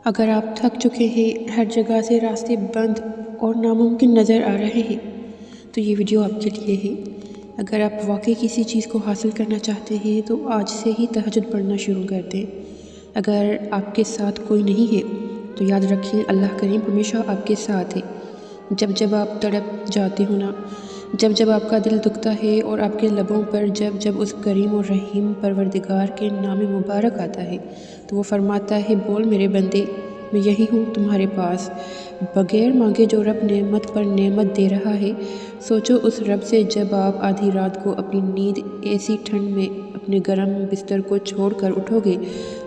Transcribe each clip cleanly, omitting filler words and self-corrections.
اگر آپ تھک چکے ہیں، ہر جگہ سے راستے بند اور ناممکن نظر آ رہے ہیں تو یہ ویڈیو آپ کے لیے ہے۔ اگر آپ واقعی کسی چیز کو حاصل کرنا چاہتے ہیں تو آج سے ہی تہجد پڑھنا شروع کر دیں۔ اگر آپ کے ساتھ کوئی نہیں ہے تو یاد رکھیں اللہ کریم ہمیشہ آپ کے ساتھ ہے۔ جب آپ تڑپ جاتے ہو نا، جب آپ کا دل دکھتا ہے اور آپ کے لبوں پر جب اس کریم اور رحیم پروردگار کے نام مبارک آتا ہے تو وہ فرماتا ہے، بول میرے بندے، میں یہی ہوں تمہارے پاس۔ بغیر مانگے جو رب نعمت پر نعمت دے رہا ہے، سوچو اس رب سے جب آپ آدھی رات کو اپنی نیند ایسی ٹھنڈ میں اپنے گرم بستر کو چھوڑ کر اٹھو گے،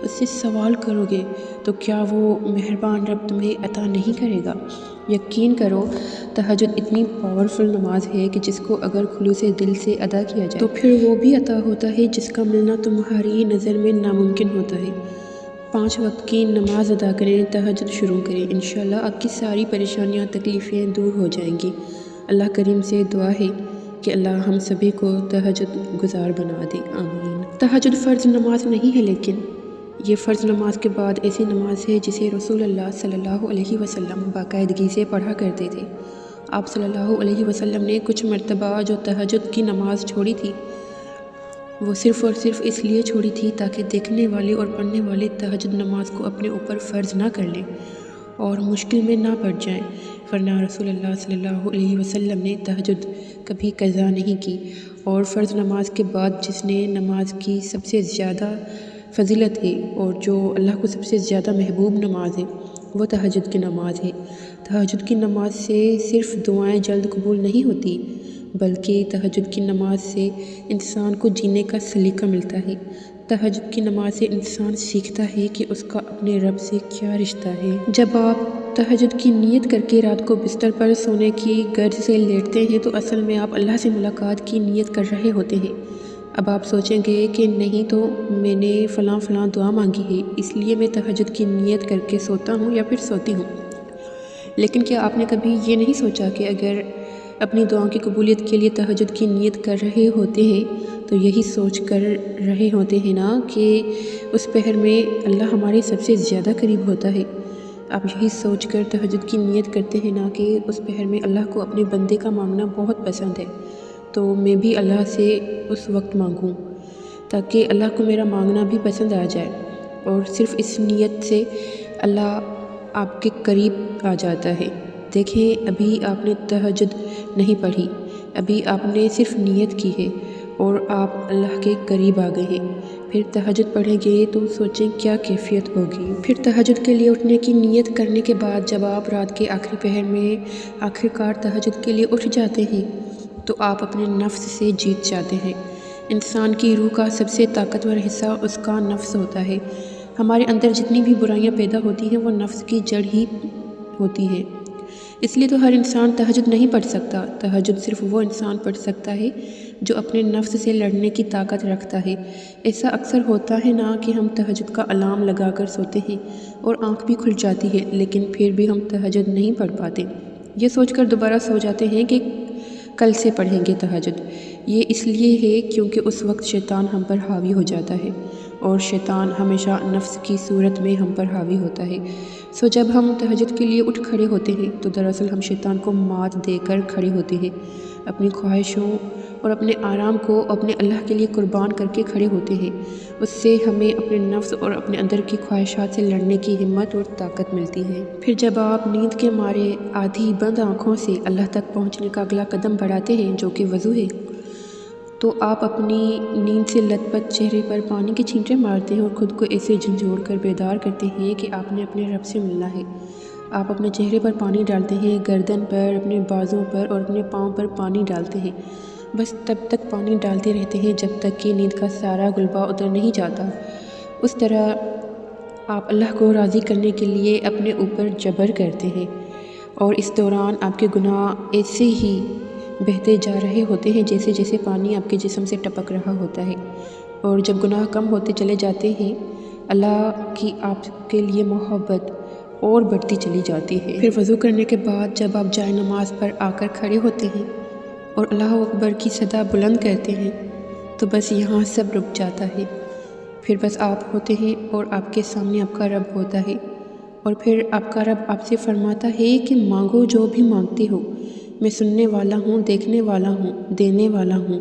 اس سے سوال کرو گے تو کیا وہ مہربان رب تمہیں عطا نہیں کرے گا؟ یقین کرو تہجد اتنی پاورفل نماز ہے کہ جس کو اگر خلوص دل سے ادا کیا جائے تو پھر وہ بھی عطا ہوتا ہے جس کا ملنا تمہاری نظر میں ناممکن ہوتا ہے۔ 5 وقت کی نماز ادا کریں، تہجد شروع کریں، انشاءاللہ آپ کی ساری پریشانیاں تکلیفیں دور ہو جائیں گی۔ اللہ کریم سے دعا ہے کہ اللہ ہم سبھی کو تہجد گزار بنا دے، آمین۔ تہجد فرض نماز نہیں ہے، لیکن یہ فرض نماز کے بعد ایسی نماز ہے جسے رسول اللہ صلی اللہ علیہ وسلم باقاعدگی سے پڑھا کرتے تھے۔ آپ صلی اللہ علیہ وسلم نے کچھ مرتبہ جو تہجد کی نماز چھوڑی تھی وہ صرف اور صرف اس لیے چھوڑی تھی تاکہ دیکھنے والے اور پڑھنے والے تہجد نماز کو اپنے اوپر فرض نہ کر لیں اور مشکل میں نہ پڑ جائیں، ورنہ رسول اللہ صلی اللہ علیہ وسلم نے تہجد کبھی قضا نہیں کی۔ اور فرض نماز کے بعد جس نے نماز کی سب سے زیادہ فضیلت ہے اور جو اللہ کو سب سے زیادہ محبوب نماز ہے وہ تہجد کی نماز ہے۔ تہجد کی نماز سے صرف دعائیں جلد قبول نہیں ہوتی بلکہ تہجد کی نماز سے انسان کو جینے کا سلیقہ ملتا ہے۔ تہجد کی نماز سے انسان سیکھتا ہے کہ اس کا اپنے رب سے کیا رشتہ ہے۔ جب آپ تہجد کی نیت کر کے رات کو بستر پر سونے کی غرض سے لیٹتے ہیں تو اصل میں آپ اللہ سے ملاقات کی نیت کر رہے ہوتے ہیں۔ اب آپ سوچیں گے کہ نہیں تو میں نے فلاں دعا مانگی ہے اس لیے میں تہجد کی نیت کر کے سوتا ہوں یا پھر سوتی ہوں۔ لیکن کیا آپ نے کبھی یہ نہیں سوچا کہ اگر اپنی دعاؤں کی قبولیت کے لیے تہجد کی نیت کر رہے ہوتے ہیں تو یہی سوچ کر رہے ہوتے ہیں نا کہ اس پہر میں اللہ ہمارے سب سے زیادہ قریب ہوتا ہے؟ آپ یہی سوچ کر تہجد کی نیت کرتے ہیں نا کہ اس پہر میں اللہ کو اپنے بندے کا مانگنا بہت پسند ہے، تو میں بھی اللہ سے اس وقت مانگوں تاکہ اللہ کو میرا مانگنا بھی پسند آ جائے۔ اور صرف اس نیت سے اللہ آپ کے قریب آ جاتا ہے۔ دیکھیں ابھی آپ نے تہجد نہیں پڑھی، ابھی آپ نے صرف نیت کی ہے اور آپ اللہ کے قریب آ گئے ہیں۔ پھر تہجد پڑھیں گے تو سوچیں کیا کیفیت ہوگی۔ پھر تہجد کے لیے اٹھنے کی نیت کرنے کے بعد جب آپ رات کے آخری پہر میں آخرکار تہجد کے لیے اٹھ جاتے ہیں تو آپ اپنے نفس سے جیت جاتے ہیں۔ انسان کی روح کا سب سے طاقتور حصہ اس کا نفس ہوتا ہے۔ ہمارے اندر جتنی بھی برائیاں پیدا ہوتی ہیں وہ نفس کی جڑ ہی ہوتی ہے۔ اس لیے تو ہر انسان تہجد نہیں پڑھ سکتا۔ تہجد صرف وہ انسان پڑھ سکتا ہے جو اپنے نفس سے لڑنے کی طاقت رکھتا ہے۔ ایسا اکثر ہوتا ہے نا کہ ہم تہجد کا الارم لگا کر سوتے ہیں اور آنکھ بھی کھل جاتی ہے لیکن پھر بھی ہم تہجد نہیں پڑھ پاتے، یہ سوچ کر دوبارہ سو جاتے ہیں کہ کل سے پڑھیں گے تہجد۔ یہ اس لیے ہے کیونکہ اس وقت شیطان ہم پر حاوی ہو جاتا ہے اور شیطان ہمیشہ نفس کی صورت میں ہم پر حاوی ہوتا ہے۔ سو جب ہم تہجد کے لیے اٹھ کھڑے ہوتے ہیں تو دراصل ہم شیطان کو مات دے کر کھڑے ہوتے ہیں، اپنی خواہشوں اور اپنے آرام کو اپنے اللہ کے لیے قربان کر کے کھڑے ہوتے ہیں۔ اس سے ہمیں اپنے نفس اور اپنے اندر کی خواہشات سے لڑنے کی ہمت اور طاقت ملتی ہے۔ پھر جب آپ نیند کے مارے آدھی بند آنکھوں سے اللہ تک پہنچنے کا اگلا قدم بڑھاتے ہیں جو کہ وضو ہے، تو آپ اپنی نیند سے لت پت چہرے پر پانی کے چھینٹے مارتے ہیں اور خود کو ایسے جھنجھوڑ کر بیدار کرتے ہیں کہ آپ نے اپنے رب سے ملنا ہے۔ آپ اپنے چہرے پر پانی ڈالتے ہیں، گردن پر، اپنے بازوں پر اور اپنے پاؤں پر پانی ڈالتے ہیں، بس تب تک پانی ڈالتے رہتے ہیں جب تک کہ نیند کا سارا غلبہ اتر نہیں جاتا۔ اس طرح آپ اللہ کو راضی کرنے کے لیے اپنے اوپر جبر کرتے ہیں اور اس دوران آپ کے گناہ ایسے ہی بہتے جا رہے ہوتے ہیں جیسے جیسے پانی آپ کے جسم سے ٹپک رہا ہوتا ہے، اور جب گناہ کم ہوتے چلے جاتے ہیں اللہ کی آپ کے لیے محبت اور بڑھتی چلی جاتی ہے۔ پھر وضو کرنے کے بعد جب آپ جائے نماز پر آ کر کھڑے ہوتے ہیں اور اللہ اکبر کی صدا بلند کرتے ہیں تو بس یہاں سب رک جاتا ہے۔ پھر بس آپ ہوتے ہیں اور آپ کے سامنے آپ کا رب ہوتا ہے اور پھر آپ کا رب آپ سے فرماتا ہے کہ مانگو جو بھی مانگتے ہو، میں سننے والا ہوں، دیکھنے والا ہوں، دینے والا ہوں۔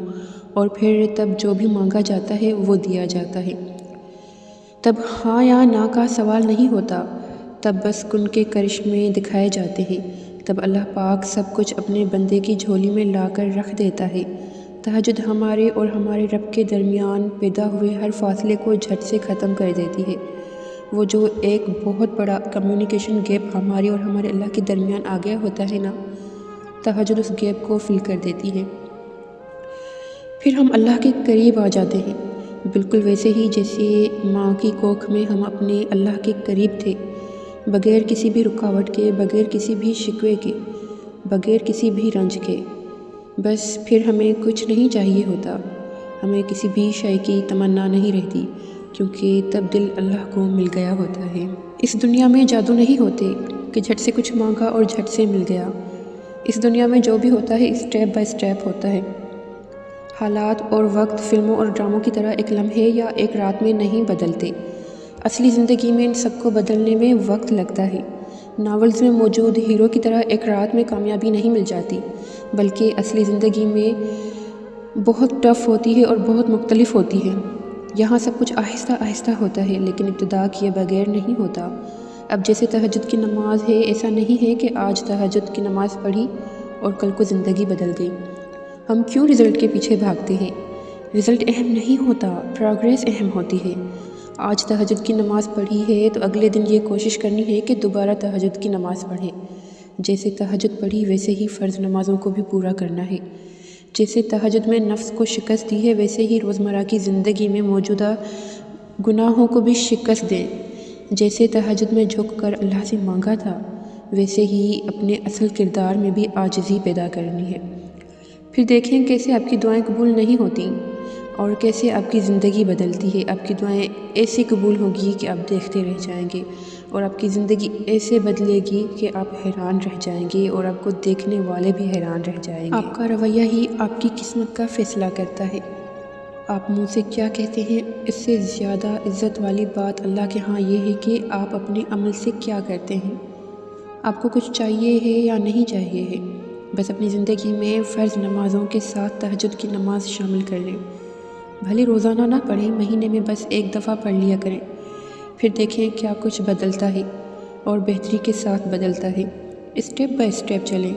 اور پھر تب جو بھی مانگا جاتا ہے وہ دیا جاتا ہے۔ تب ہاں یا نہ کا سوال نہیں ہوتا، تب بس کن کے کرشمے دکھائے جاتے ہیں۔ تب اللہ پاک سب کچھ اپنے بندے کی جھولی میں لا کر رکھ دیتا ہے۔ تہجد ہمارے اور ہمارے رب کے درمیان پیدا ہوئے ہر فاصلے کو جھٹ سے ختم کر دیتی ہے۔ وہ جو ایک بہت بڑا کمیونیکیشن گیپ ہمارے اور ہمارے اللہ کے درمیان آ گیا ہوتا ہے نا، تہجد اس گیپ کو فل کر دیتی ہے۔ پھر ہم اللہ کے قریب آ جاتے ہیں، بالکل ویسے ہی جیسے ماں کی کوکھ میں ہم اپنے اللہ کے قریب تھے، بغیر کسی بھی رکاوٹ کے، بغیر کسی بھی شکوے کے، بغیر کسی بھی رنج کے۔ بس پھر ہمیں کچھ نہیں چاہیے ہوتا، ہمیں کسی بھی شے کی تمنا نہیں رہتی، کیونکہ تب دل اللہ کو مل گیا ہوتا ہے۔ اس دنیا میں جادو نہیں ہوتے کہ جھٹ سے کچھ مانگا اور جھٹ سے مل گیا۔ اس دنیا میں جو بھی ہوتا ہے اسٹیپ بائی اسٹیپ ہوتا ہے۔ حالات اور وقت فلموں اور ڈراموں کی طرح ایک لمحے یا ایک رات میں نہیں بدلتے۔ اصلی زندگی میں ان سب کو بدلنے میں وقت لگتا ہے۔ ناولز میں موجود ہیرو کی طرح ایک رات میں کامیابی نہیں مل جاتی، بلکہ اصلی زندگی میں بہت ٹف ہوتی ہے اور بہت مختلف ہوتی ہے۔ یہاں سب کچھ آہستہ آہستہ ہوتا ہے، لیکن ابتدا کیے بغیر نہیں ہوتا۔ اب جیسے تہجد کی نماز ہے، ایسا نہیں ہے کہ آج تہجد کی نماز پڑھی اور کل کو زندگی بدل گئی۔ ہم کیوں رزلٹ کے پیچھے بھاگتے ہیں؟ رزلٹ اہم نہیں ہوتا، پروگریس اہم ہوتی ہے۔ آج تہجد کی نماز پڑھی ہے تو اگلے دن یہ کوشش کرنی ہے کہ دوبارہ تہجد کی نماز پڑھیں۔ جیسے تہجد پڑھی ویسے ہی فرض نمازوں کو بھی پورا کرنا ہے۔ جیسے تہجد میں نفس کو شکست دی ہے، ویسے ہی روزمرہ کی زندگی میں موجودہ گناہوں کو بھی شکست دیں۔ جیسے تہجد میں جھک کر اللہ سے مانگا تھا، ویسے ہی اپنے اصل کردار میں بھی عاجزی پیدا کرنی ہے۔ پھر دیکھیں کیسے آپ کی دعائیں قبول نہیں ہوتیں اور کیسے آپ کی زندگی بدلتی ہے۔ آپ کی دعائیں ایسے قبول ہوگی کہ آپ دیکھتے رہ جائیں گے، اور آپ کی زندگی ایسے بدلے گی کہ آپ حیران رہ جائیں گے اور آپ کو دیکھنے والے بھی حیران رہ جائیں گے۔ آپ کا رویہ ہی آپ کی قسمت کا فیصلہ کرتا ہے۔ آپ منہ سے کیا کہتے ہیں، اس سے زیادہ عزت والی بات اللہ کے ہاں یہ ہے کہ آپ اپنے عمل سے کیا کرتے ہیں۔ آپ کو کچھ چاہیے ہے یا نہیں چاہیے ہے، بس اپنی زندگی میں فرض نمازوں کے ساتھ تہجد کی نماز شامل کر لیں۔ بھلے روزانہ نہ پڑھیں، مہینے میں بس ایک دفعہ پڑھ لیا کریں۔ پھر دیکھیں کیا کچھ بدلتا ہے اور بہتری کے ساتھ بدلتا ہے۔ اسٹیپ بائی اسٹیپ چلیں،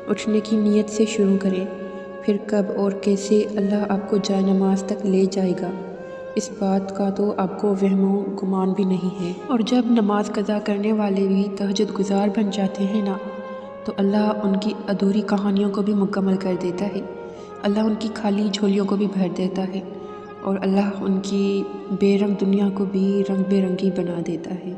اٹھنے کی نیت سے شروع کریں، پھر کب اور کیسے اللہ آپ کو جائے نماز تک لے جائے گا، اس بات کا تو آپ کو وہم و گمان بھی نہیں ہے۔ اور جب نماز قضا کرنے والے بھی تہجد گزار بن جاتے ہیں نا، تو اللہ ان کی ادھوری کہانیوں کو بھی مکمل کر دیتا ہے۔ اللہ ان کی خالی جھولیوں کو بھی بھر دیتا ہے، اور اللہ ان کی بے رنگ دنیا کو بھی رنگ بے رنگی بنا دیتا ہے۔